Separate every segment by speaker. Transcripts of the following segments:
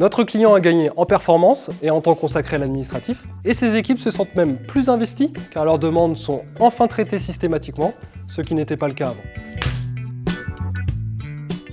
Speaker 1: Notre client a gagné en performance et en temps consacré à l'administratif, et ses équipes se sentent même plus investies car leurs demandes sont enfin traitées systématiquement, ce qui n'était pas le cas avant.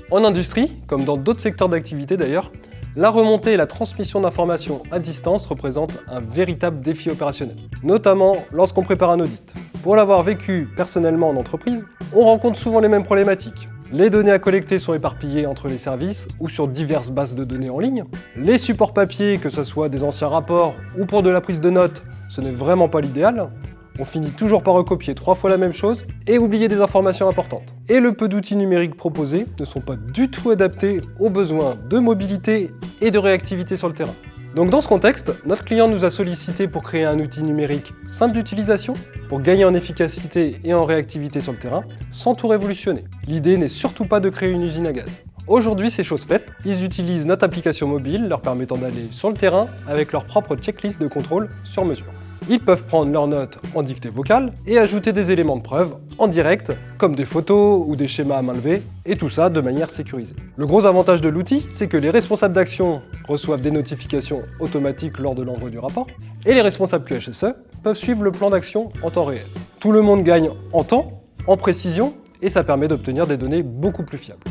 Speaker 1: En industrie, comme dans d'autres secteurs d'activité d'ailleurs, la remontée et la transmission d'informations à distance représentent un véritable défi opérationnel, notamment lorsqu'on prépare un audit. Pour l'avoir vécu personnellement en entreprise, on rencontre souvent les mêmes problématiques. Les données à collecter sont éparpillées entre les services ou sur diverses bases de données en ligne. Les supports papier, que ce soit des anciens rapports ou pour de la prise de notes, ce n'est vraiment pas l'idéal. On finit toujours par recopier 3 fois la même chose et oublier des informations importantes. Et le peu d'outils numériques proposés ne sont pas du tout adaptés aux besoins de mobilité et de réactivité sur le terrain. Donc dans ce contexte, notre client nous a sollicité pour créer un outil numérique simple d'utilisation, pour gagner en efficacité et en réactivité sur le terrain, sans tout révolutionner. L'idée n'est surtout pas de créer une usine à gaz. Aujourd'hui, c'est chose faite, ils utilisent notre application mobile, leur permettant d'aller sur le terrain avec leur propre checklist de contrôle sur mesure. Ils peuvent prendre leurs notes en dictée vocale et ajouter des éléments de preuve en direct, comme des photos ou des schémas à main levée, et tout ça de manière sécurisée. Le gros avantage de l'outil, c'est que les responsables d'action reçoivent des notifications automatiques lors de l'envoi du rapport, et les responsables QHSE peuvent suivre le plan d'action en temps réel. Tout le monde gagne en temps, en précision, et ça permet d'obtenir des données beaucoup plus fiables.